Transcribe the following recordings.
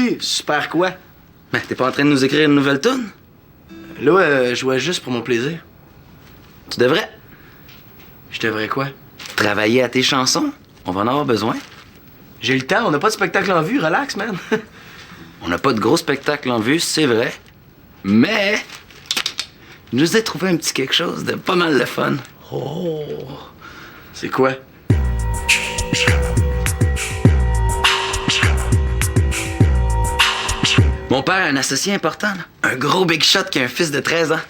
Oui, super quoi? Mais t'es pas en train de nous écrire une nouvelle tune? Là, je jouais juste pour mon plaisir. Tu devrais Je devrais quoi? travailler à tes chansons. On va en avoir besoin. J'ai le temps, on n'a pas de spectacle en vue, relax, man. On n'a pas de gros spectacle en vue, c'est vrai. Mais je nous ai trouvé un petit quelque chose de pas mal le fun. Oh! C'est quoi? Mon père a un associé important, là. Un gros big shot qui a un fils de 13 ans.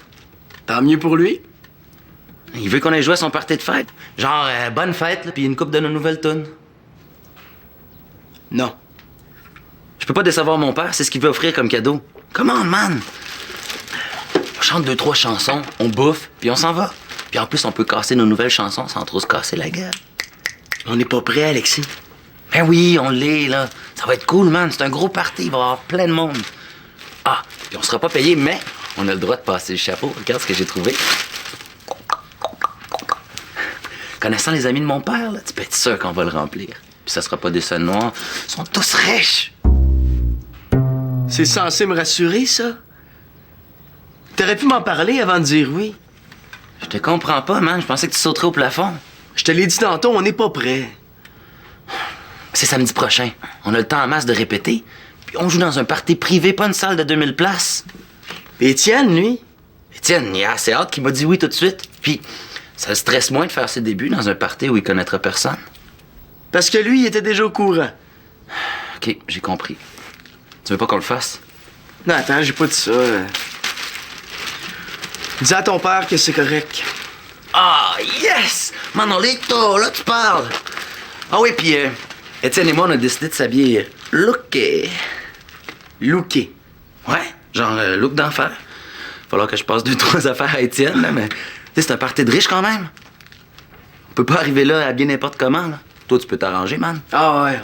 Tant mieux pour lui. Il veut qu'on ait joué à son party de fête. Genre, bonne fête, là, puis une coupe de nos nouvelles tunes. Non. Je peux pas décevoir mon père, c'est ce qu'il veut offrir comme cadeau. Come on, man! On chante 2-3 chansons, on bouffe, puis on s'en va. Puis en plus, on peut casser nos nouvelles chansons sans trop se casser la gueule. On n'est pas prêt, Alexis. Ben oui, on l'est, là. Ça va être cool, man. C'est un gros party, il va y avoir plein de monde. Ah, puis on sera pas payé, mais on a le droit de passer le chapeau. Regarde ce que j'ai trouvé. Connaissant les amis de mon père, là, tu peux être sûr qu'on va le remplir. Puis ça sera pas des seuls noirs. Ils sont tous riches. C'est censé me rassurer, ça? T'aurais pu m'en parler avant de dire oui. Je te comprends pas, man. Je pensais que tu sauterais au plafond. Je te l'ai dit tantôt, on n'est pas prêt. C'est samedi prochain. On a le temps en masse de répéter. Puis on joue dans un party privé, pas une salle de 2000 places. Étienne, lui? Étienne, il a assez hâte qu'il m'a dit oui tout de suite. Puis ça le stresse moins de faire ses débuts dans un party où il connaîtra personne. Parce que lui, il était déjà au courant. OK, j'ai compris. Tu veux pas qu'on le fasse? Non, attends, j'ai pas dit ça. Dis à ton père que c'est correct. Ah, yes! Manolito, là, tu parles. Ah oui, puis Étienne et moi, on a décidé de s'habiller looké. Looké. Ouais, genre look d'enfer. Falloir que je passe 2-3 affaires à Étienne, là, mais tu sais, c'est un party de riche quand même. On peut pas arriver là habillé n'importe comment, là. Toi, tu peux t'arranger, man. Ah ouais.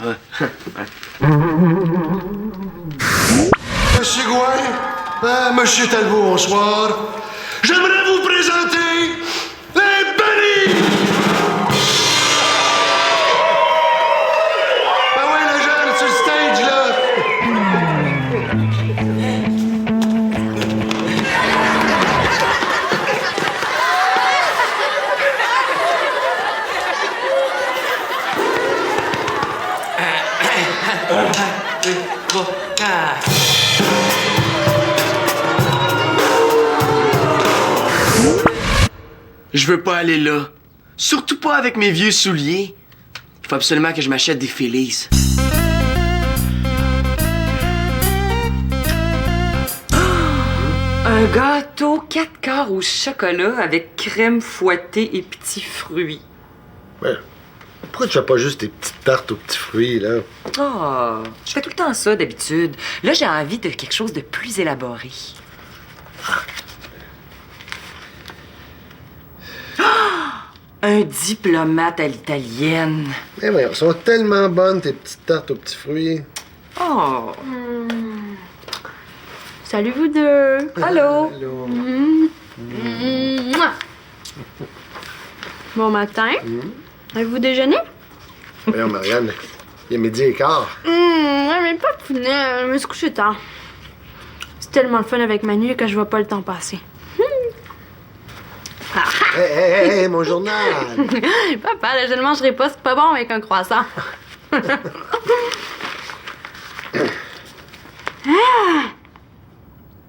Monsieur Gouin, Monsieur Talbot, bonsoir. J'aimerais vous présenter les Benny! Ben ouais, le jeune, sur le stage, là. Je veux pas aller là. Surtout pas avec mes vieux souliers. Il faut absolument que je m'achète des Phillies. Un gâteau 4 quarts au chocolat avec crème fouettée et petits fruits. Ouais. Pourquoi tu fais pas juste tes petites tartes aux petits fruits, là? Ah, je fais tout le temps ça d'habitude. Là, j'ai envie de quelque chose de plus élaboré. Ah! Un diplomate à l'italienne. Mais ouais, elles sont tellement bonnes, tes petites tartes aux petits fruits. Oh! Salut vous deux. Allô? Allô? Mouah. Bon matin. Avez-vous déjeuné? Voyons, Marianne, il est 12h15. Mais pas pounet, je me suis couchée tard. C'est tellement le fun avec Manu que je vois pas le temps passer. Hé, mon journal! Papa, là, je ne mangerai pas, c'est pas bon avec un croissant.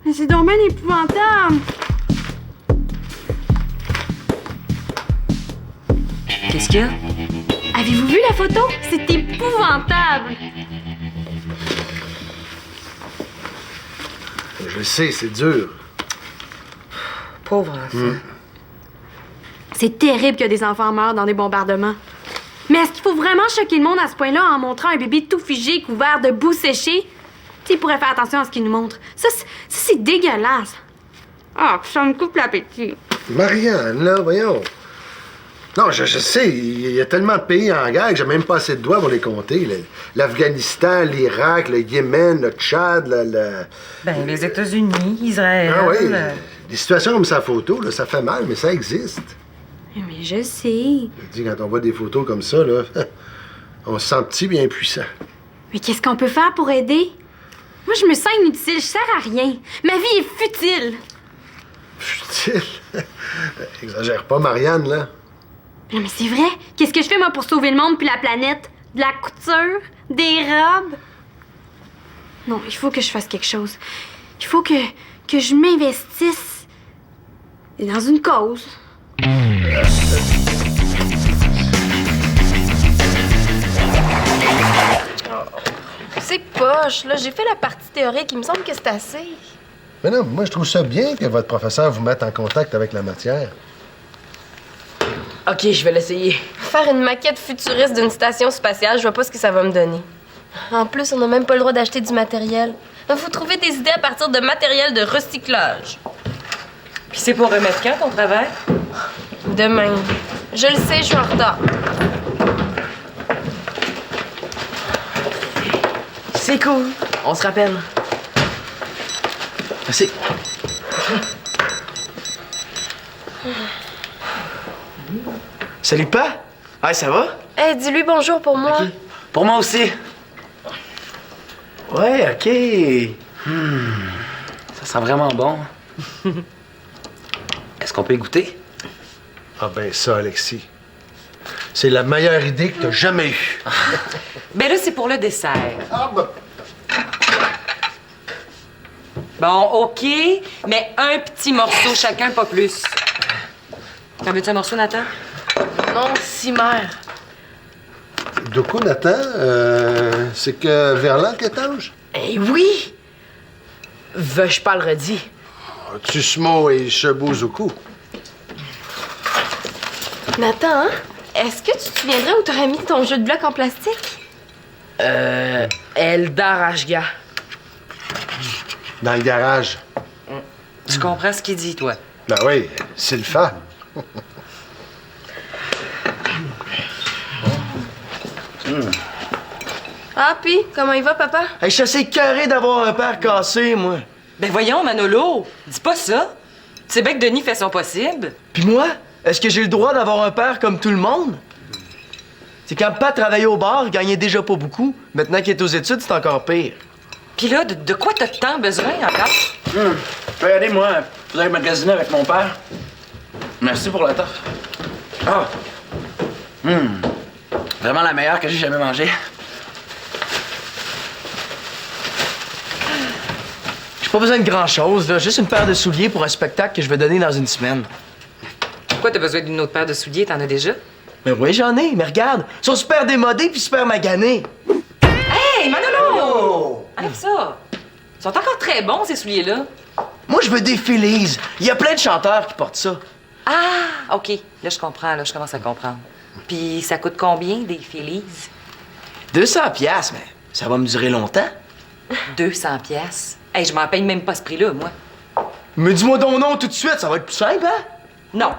Mais c'est donc bien épouvantable. Qu'est-ce qu'il y a? Avez-vous vu la photo? C'est épouvantable. Je sais, c'est dur. Pauvre enfant. C'est terrible que des enfants meurent dans des bombardements. Mais est-ce qu'il faut vraiment choquer le monde à ce point-là en montrant un bébé tout figé, couvert de boue séchée? Tu sais, il pourrait faire attention à ce qu'il nous montre. Ça, c'est dégueulasse. Ah, ça me coupe l'appétit. Marianne, là, voyons. Non, je sais, il y a tellement de pays en guerre que j'ai même pas assez de doigts pour les compter. L'Afghanistan, l'Irak, le Yémen, le Tchad, Ben, les États-Unis, Israël. Ah oui, des situations comme sa photo, là, ça fait mal, mais ça existe. Mais je sais. Je dis, quand on voit des photos comme ça, là, on se sent petit bien puissant. Mais qu'est-ce qu'on peut faire pour aider? Moi, je me sens inutile, je sers à rien. Ma vie est futile. Futile. Exagère pas, Marianne, là. Non, mais c'est vrai. Qu'est-ce que je fais, moi, pour sauver le monde puis la planète? De la couture? Des robes? Non, il faut que je fasse quelque chose. Il faut que je m'investisse dans une cause. C'est poche, là. J'ai fait la partie théorique. Il me semble que c'est assez. Mais non, moi, je trouve ça bien que votre professeur vous mette en contact avec la matière. OK, je vais l'essayer. Faire une maquette futuriste d'une station spatiale, je vois pas ce que ça va me donner. En plus, on n'a même pas le droit d'acheter du matériel. Il faut trouver des idées à partir de matériel de recyclage. Puis c'est pour remettre quand ton travail? Demain. Je le sais, je suis en retard. C'est cool. On se rappelle. Merci. Salut, pas? Ouais, ça va? Hey, dis-lui bonjour pour moi. Pour moi aussi. Ouais, OK. Ça sent vraiment bon. Est-ce qu'on peut y goûter? Ah ben ça, Alexis. C'est la meilleure idée que t'as jamais eue. Ben là, c'est pour le dessert. Ah ben... Bon, OK, mais un petit morceau chacun, pas plus. T'en veux-tu un morceau, Nathan? Non, si mère. De quoi, Nathan? C'est que Verlan que t'ange? Eh oui! Veux-je pas le redis? Tusmo et Chebouzoku. Nathan, est-ce que tu te souviendrais où t'aurais mis ton jeu de blocs en plastique? Eldar Ashga. Dans le garage. Tu comprends ce qu'il dit, toi? Ben oui, c'est le fan. Ah, puis, comment il va, papa? Hey, je suis assez carré d'avoir un père cassé, moi. Ben voyons, Manolo, dis pas ça. Tu sais bien que Denis fait son possible. Puis moi, est-ce que j'ai le droit d'avoir un père comme tout le monde? C'est quand Pat travaillait au bar, il gagnait déjà pas beaucoup. Maintenant qu'il est aux études, c'est encore pire. Puis là, de quoi t'as tant besoin encore? Je peux y aller, moi. Faudrait magasiner avec mon père. Merci pour la tarte. Ah! Vraiment la meilleure que j'ai jamais mangée. J'ai pas besoin de grand-chose, là. Juste une paire de souliers pour un spectacle que je vais donner dans une semaine. Pourquoi t'as besoin d'une autre paire de souliers? T'en as déjà? Mais oui, j'en ai, mais regarde. Ils sont super démodés puis super maganés. Hey, Manolo! Enlève ça! Ils sont encore très bons, ces souliers-là. Moi, je veux des Phillies. Il y a plein de chanteurs qui portent ça. Ah, OK. Là, je comprends. Là, je commence à comprendre. Puis, ça coûte combien, des Phillies? 200 piastres, mais ça va me durer longtemps. 200 pièces. Hey, je m'en paye même pas ce prix-là, moi. Mais dis-moi donc non tout de suite, ça va être plus simple, hein? Non.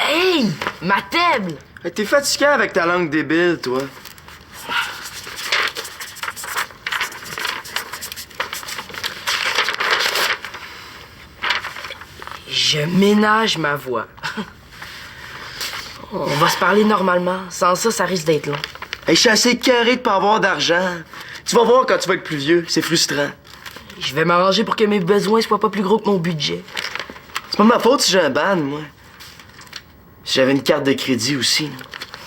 Hey! Ma table! Hey, t'es fatiguant avec ta langue débile, toi. Je ménage ma voix. On va se parler normalement. Sans ça, ça risque d'être long. Hey, je suis assez carré de pas avoir d'argent. Tu vas voir quand tu vas être plus vieux, c'est frustrant. Je vais m'arranger pour que mes besoins soient pas plus gros que mon budget. C'est pas ma faute si j'ai un ban, moi. Si j'avais une carte de crédit aussi.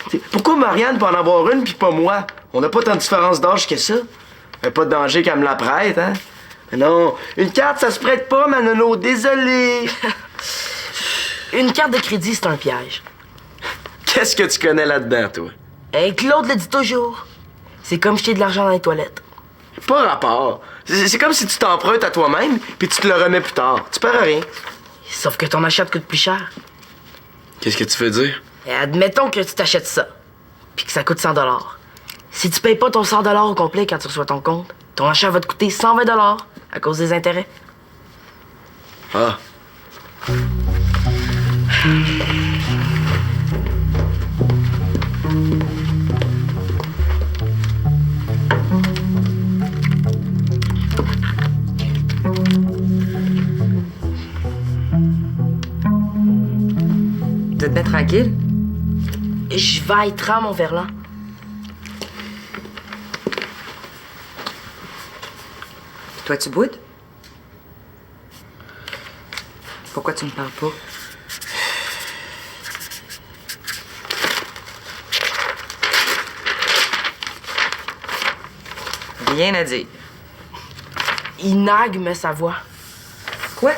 T'sais, pourquoi Marianne peut en avoir une puis pas moi? On n'a pas tant de différence d'âge que ça. Y'a pas de danger qu'elle me la prête, hein? Mais non, une carte, ça se prête pas, Manolo. Désolé. Une carte de crédit, c'est un piège. Qu'est-ce que tu connais là-dedans, toi? Hey, Claude le dit toujours. C'est comme jeter de l'argent dans les toilettes. Pas rapport. C'est comme si tu t'empruntes à toi-même puis tu te le remets plus tard. Tu perds rien. Sauf que ton achat te coûte plus cher. Qu'est-ce que tu veux dire? Et admettons que tu t'achètes ça, puis que ça coûte 100 $. Si tu payes pas ton 100 $ au complet quand tu reçois ton compte, ton achat va te coûter 120 $ à cause des intérêts. Ah. Tu te mets tranquille? Je vais être à mon verlan. Toi, tu boudes? Pourquoi tu me parles pas? Rien à dire. Il nague, mais sa voix. Quoi?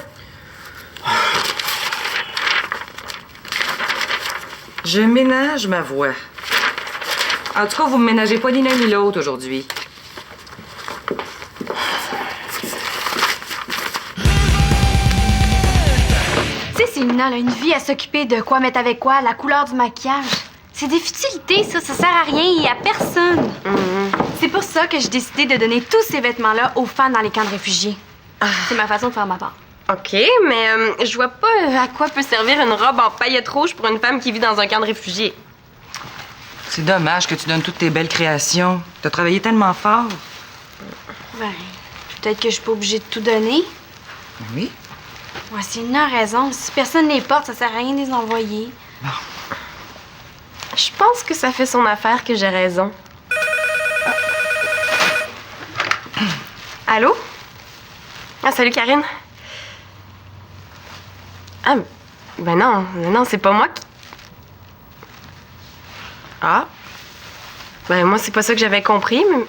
Je ménage ma voix. En tout cas, vous me ménagez pas ni l'un ni l'autre aujourd'hui. Tu sais, Célina, elle a une vie à s'occuper de quoi mettre avec quoi, la couleur du maquillage. C'est des futilités, ça sert à rien et à personne. C'est pour ça que j'ai décidé de donner tous ces vêtements-là aux fans dans les camps de réfugiés. C'est ma façon de faire ma part. OK, mais je vois pas à quoi peut servir une robe en paillettes rouges pour une femme qui vit dans un camp de réfugiés. C'est dommage que tu donnes toutes tes belles créations. T'as travaillé tellement fort. Ben, peut-être que je suis pas obligée de tout donner. Oui. Ouais, Célina a raison. Si personne les porte, ça sert à rien de les envoyer. Je pense que ça fait son affaire que j'ai raison. Allô? Ah, salut Karine. Ah, ben non, c'est pas moi qui... Ah. Ben moi, c'est pas ça que j'avais compris, mais...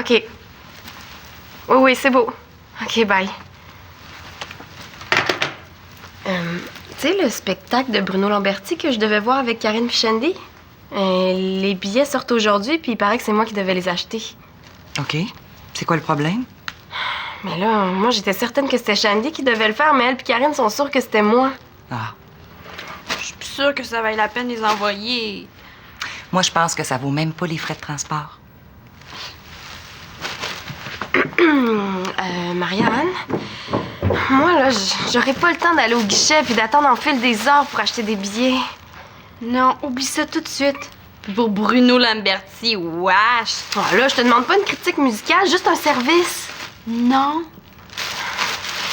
OK. Oui, c'est beau. OK, bye. Tu sais, le spectacle de Bruno Lamberti que je devais voir avec Karine Shandy? Les billets sortent aujourd'hui, puis il paraît que c'est moi qui devais les acheter. OK. C'est quoi le problème? Mais là, moi, j'étais certaine que c'était Shandy qui devait le faire, mais elle et Karine sont sûres que c'était moi. Ah. Je suis plus sûre que ça vaille la peine de les envoyer. Moi, je pense que ça vaut même pas les frais de transport. Marianne, moi, là, j'aurais pas le temps d'aller au guichet puis d'attendre en fil des heures pour acheter des billets. Non, oublie ça tout de suite. Pour Bruno Lamberti, wesh! Oh, là, je te demande pas une critique musicale, juste un service. Non.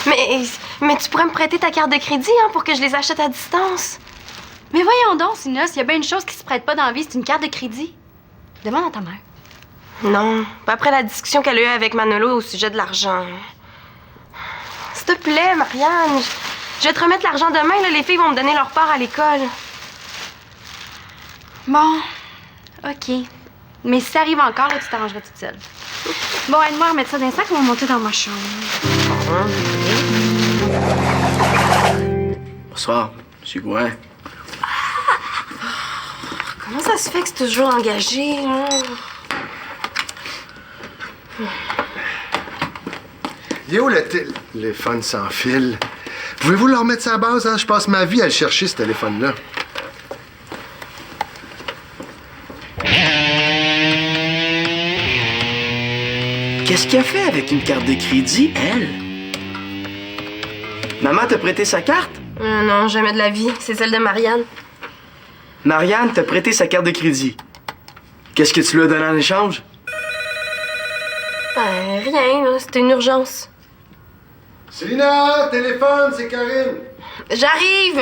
Mais tu pourrais me prêter ta carte de crédit, hein, pour que je les achète à distance. Mais voyons donc, Célina, s'il y a bien une chose qui se prête pas dans la vie, c'est une carte de crédit. Demande à ta mère. Non, pas après la discussion qu'elle a eue avec Manolo au sujet de l'argent. S'il te plaît, Marianne, je vais te remettre l'argent demain, là, les filles vont me donner leur part à l'école. Bon, OK. Mais si ça arrive encore, là, tu t'arrangeras toute seule. Bon, aide-moi à remettre ça dans un sac, on va monter dans ma chambre. Bonsoir, monsieur Gouin. Comment ça se fait que c'est toujours engagé, là? Il est où le téléphone sans fil? Pouvez-vous le remettre à la base, hein? Je passe ma vie à le chercher, ce téléphone-là. Qu'est-ce qu'elle a fait avec une carte de crédit, elle? Maman t'a prêté sa carte? Non, jamais de la vie. C'est celle de Marianne. Marianne t'a prêté sa carte de crédit. Qu'est-ce que tu lui as donné en échange? Ben, rien, là. C'était une urgence. Célina, téléphone, c'est Karine. J'arrive!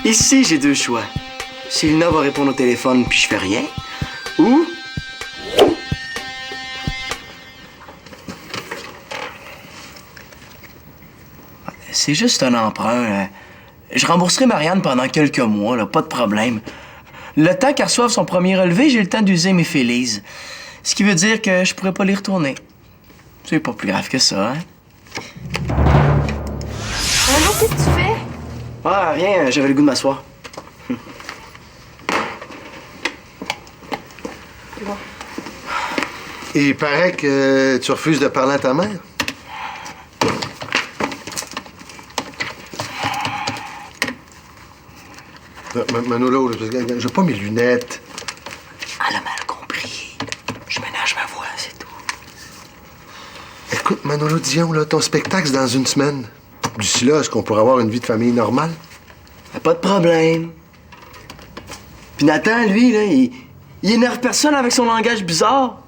Ici, j'ai deux choix. Célina va répondre au téléphone puis je fais rien. Ou... C'est juste un emprunt. Je rembourserai Marianne pendant quelques mois, là, pas de problème. Le temps qu'elle reçoive son premier relevé, j'ai le temps d'user mes Félix. Ce qui veut dire que je pourrais pas les retourner. C'est pas plus grave que ça, hein? Allô, qu'est-ce que tu fais? Ah, rien, j'avais le goût de m'asseoir. Et il paraît que tu refuses de parler à ta mère. Manolo, j'ai pas mes lunettes. Elle a mal compris. Je ménage ma voix, c'est tout. Écoute, Manolo Dion, là, ton spectacle, c'est dans une semaine. D'ici là, est-ce qu'on pourrait avoir une vie de famille normale? Pas de problème. Puis Nathan, lui, là, il énerve personne avec son langage bizarre.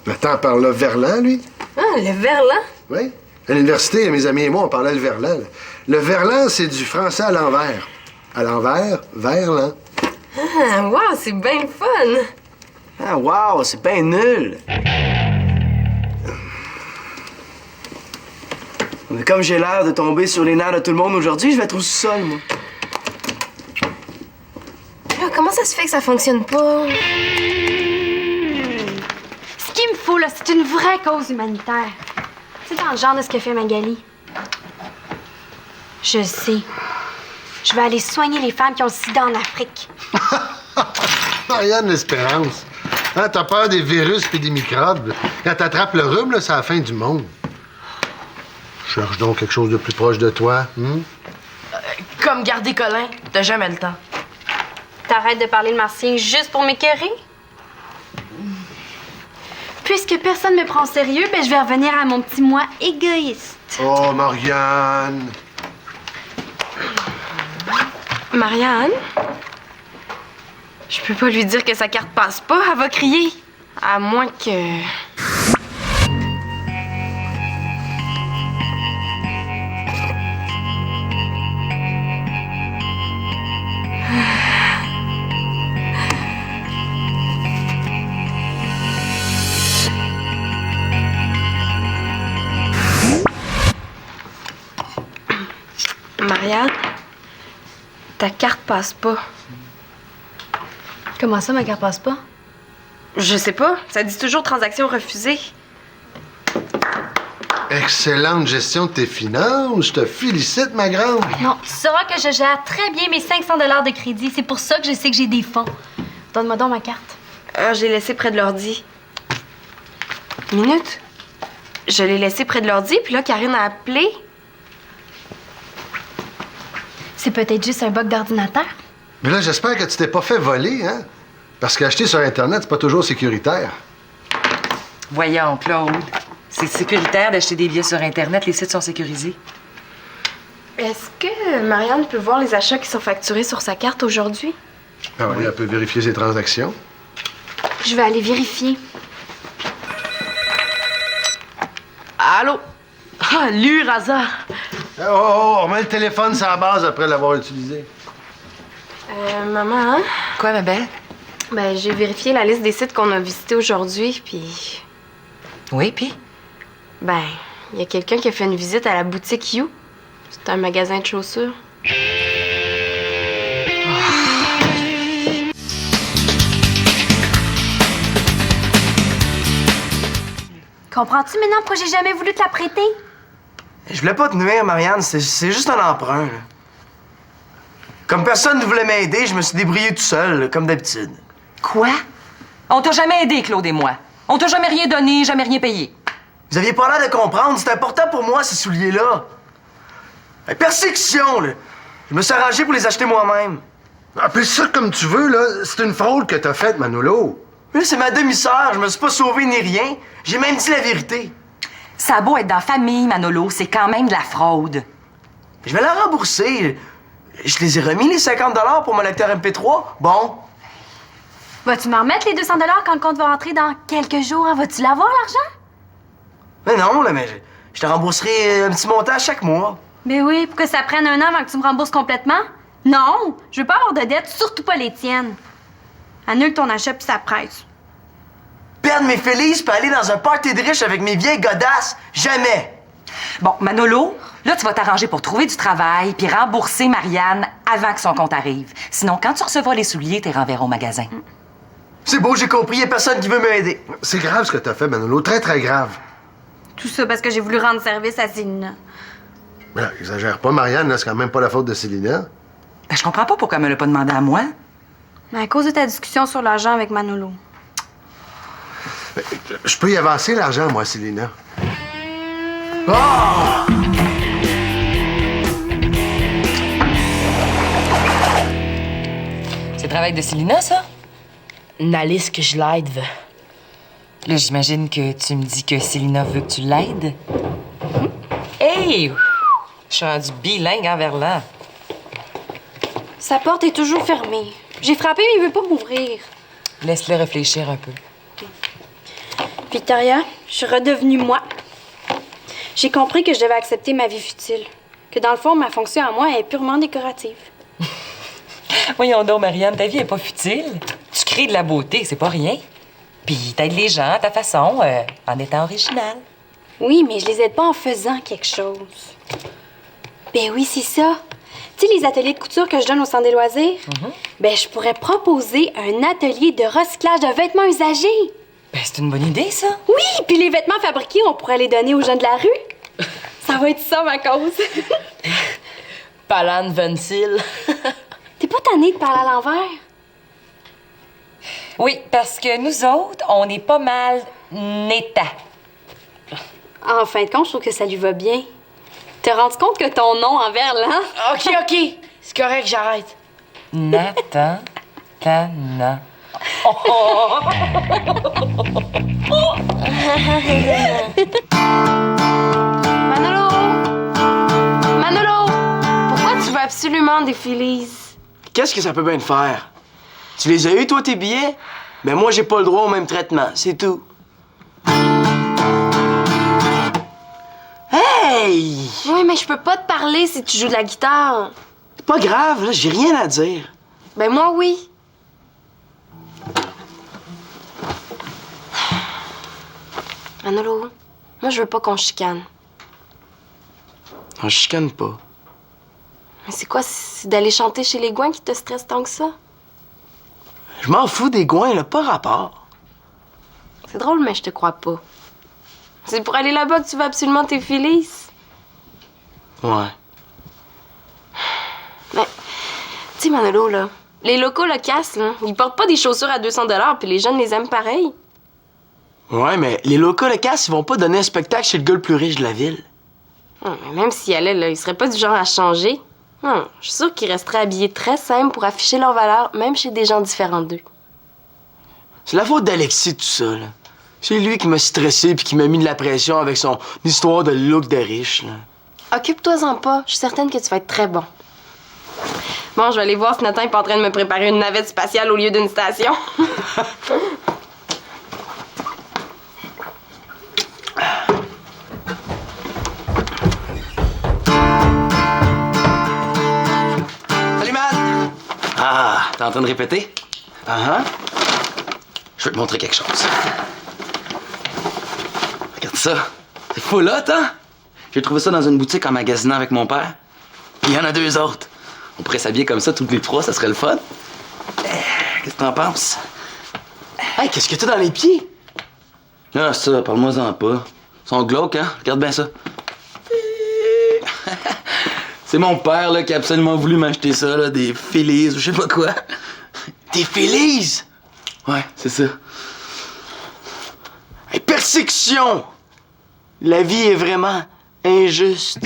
Nathan parle là Verlan, lui. Ah, le verlan? Oui. À l'université, mes amis et moi, on parlait le verlan. Le verlan, c'est du français à l'envers. À l'envers, verlan. Ah, wow, c'est bien le fun! Ah, wow, c'est bien nul. Mais comme j'ai l'air de tomber sur les nerfs de tout le monde aujourd'hui, je vais être aussi seul, moi. Là, comment ça se fait que ça fonctionne pas? Ce qu'il me faut, là, c'est une vraie cause humanitaire. C'est dans le genre de ce que fait Magali. Je sais. Je vais aller soigner les femmes qui ont le sida en Afrique. Marianne L'Espérance. Hein, t'as peur des virus et des microbes. Quand t'attrapes le rhume, là, c'est la fin du monde. Cherche donc quelque chose de plus proche de toi. Comme garder Colin, t'as jamais le temps. T'arrêtes de parler le martien juste pour m'écœurer? Puisque personne me prend au sérieux, ben je vais revenir à mon petit moi égoïste. Oh, Marianne. Marianne? Je peux pas lui dire que sa carte passe pas, elle va crier. À moins que... Marianne, ta carte passe pas. Comment ça, ma carte passe pas? Je sais pas, ça dit toujours transaction refusée. Excellente gestion de tes finances. Je te félicite, ma grande. Non, tu sauras que je gère très bien mes 500 $ de crédit. C'est pour ça que je sais que j'ai des fonds. Donne-moi donc ma carte. Ah, je l'ai laissée près de l'ordi. Minute. Je l'ai laissée près de l'ordi, puis là, Karine a appelé. C'est peut-être juste un bug d'ordinateur. Mais là, j'espère que tu t'es pas fait voler, hein? Parce qu'acheter sur Internet, c'est pas toujours sécuritaire. Voyons, Claude. C'est sécuritaire d'acheter des billets sur Internet. Les sites sont sécurisés. Est-ce que Marianne peut voir les achats qui sont facturés sur sa carte aujourd'hui? Ah oui, elle peut vérifier ses transactions. Je vais aller vérifier. Allô? Ah, lui, hasard. On remet le téléphone sur la base après l'avoir utilisé. Maman, hein? Quoi, ma belle? Ben, j'ai vérifié la liste des sites qu'on a visités aujourd'hui, puis... Oui, puis? Ben, il y a quelqu'un qui a fait une visite à la boutique You. C'est un magasin de chaussures. Comprends-tu maintenant pourquoi j'ai jamais voulu te la prêter? Je voulais pas te nuire, Marianne, c'est juste un emprunt, là. Comme personne ne voulait m'aider, je me suis débrouillé tout seul, là, comme d'habitude. Quoi? On t'a jamais aidé, Claude et moi. On t'a jamais rien donné, jamais rien payé. Vous aviez pas l'air de comprendre, c'est important pour moi, ces souliers-là. Persécution, là. Je me suis arrangé pour les acheter moi-même. Appelle ça comme tu veux, là. C'est une fraude que t'as faite, Manolo. Mais là, c'est ma demi-sœur, je me suis pas sauvé ni rien. J'ai même dit la vérité. Ça a beau être dans la famille, Manolo, c'est quand même de la fraude. Je vais la rembourser. Je les ai remis, les 50 $ pour mon lecteur MP3. Bon. Vas-tu m'en remettre les 200 $ quand le compte va rentrer dans quelques jours? Hein? Vas-tu l'avoir, l'argent? Mais non, là, mais je te rembourserai un petit montant à chaque mois. Ben oui, pour que ça prenne 1 an avant que tu me rembourses complètement? Non, je veux pas avoir de dettes, surtout pas les tiennes. Annule ton achat puis ça presse. Perdre mes Félix puis aller dans un party de riches avec mes vieilles godasses? Jamais! Bon, Manolo, là, tu vas t'arranger pour trouver du travail puis rembourser Marianne avant que son compte arrive. Sinon, quand tu recevras les souliers, t'es renverras au magasin. C'est beau, j'ai compris, y a personne qui veut m'aider. C'est grave ce que t'as fait, Manolo. Très, très grave. Tout ça parce que j'ai voulu rendre service à Célina. Mais là, exagère pas, Marianne, là, c'est quand même pas la faute de Célina. Ben, je comprends pas pourquoi elle me l'a pas demandé à moi. Mais à cause de ta discussion sur l'argent avec Manolo. Je peux y avancer l'argent, moi, Célina. C'est le travail de Célina, ça? N'alice que je l'aide. Là, j'imagine que tu me dis que Célina veut que tu l'aides. Hey! Je suis rendue bilingue en verlan. Sa porte est toujours fermée. J'ai frappé, mais il veut pas m'ouvrir. Laisse-le réfléchir un peu. Victoria, je suis redevenue moi. J'ai compris que je devais accepter ma vie futile. Que dans le fond, ma fonction à moi est purement décorative. Voyons donc, Marianne, ta vie est pas futile. Tu crées de la beauté, c'est pas rien. Puis t'aides les gens à ta façon, en étant original. Oui, mais je les aide pas en faisant quelque chose. Ben oui, c'est ça. Tu sais, les ateliers de couture que je donne au centre des loisirs? Ben, je pourrais proposer un atelier de recyclage de vêtements usagés. Ben, c'est une bonne idée, ça. Oui, puis les vêtements fabriqués, on pourrait les donner aux gens de la rue. Ça va être ça, ma cause. Palane Vencil. T'es pas tannée de parler à l'envers? Oui, parce que nous autres, on est pas mal neta. En fin de compte, je trouve que ça lui va bien. Te rends compte que ton nom en verlan? OK. C'est correct, j'arrête. Nathan, Tana. Manolo! Manolo! Pourquoi tu veux absolument des Phillies? Qu'est-ce que ça peut bien te faire? Tu les as eu, toi, tes billets? Ben moi, j'ai pas le droit au même traitement, c'est tout. Hey! Oui, mais je peux pas te parler si tu joues de la guitare. C'est pas grave, là, j'ai rien à dire. Ben moi, oui. Manolo, moi, je veux pas qu'on chicane. On chicane pas. Mais c'est quoi, c'est d'aller chanter chez les Gouins qui te stresse tant que ça? Je m'en fous des Gouins, là, pas rapport. C'est drôle, mais je te crois pas. C'est pour aller là-bas que tu veux absolument tes Phillies? Ouais. Mais, tu sais, Manolo, là, les locaux Locasse, là, ils portent pas des chaussures à 200 $ puis les jeunes les aiment pareil. Ouais, mais les locaux Locasse, ils vont pas donner un spectacle chez le gars le plus riche de la ville. Mais même s'ils allaient, là, ils seraient pas du genre à changer. Je suis sûre qu'ils resteraient habillés très simples pour afficher leur valeur, même chez des gens différents d'eux. C'est la faute d'Alexis, tout ça, là. C'est lui qui m'a stressé puis qui m'a mis de la pression avec son histoire de look de riche, là. Occupe-toi-en pas, je suis certaine que tu vas être très bon. Bon, je vais aller voir si Nathan est pas en train de me préparer une navette spatiale au lieu d'une station. Salut, Matt! Ah, t'es en train de répéter? Ah, Je vais te montrer quelque chose. Regarde ça. C'est full hot, hein? J'ai trouvé ça dans une boutique en magasinant avec mon père. Il y en a 2 autres. On pourrait s'habiller comme ça toutes les 3, ça serait le fun. Qu'est-ce que t'en penses? Hey, qu'est-ce que t'as dans les pieds? Ah, ça, parle-moi-en pas. Ils sont glauques, hein? Regarde bien ça. C'est mon père, là, qui a absolument voulu m'acheter ça, là, des Phillies ou je sais pas quoi. Des Phillies? Ouais, c'est ça. Hey, persécution! La vie est vraiment injuste.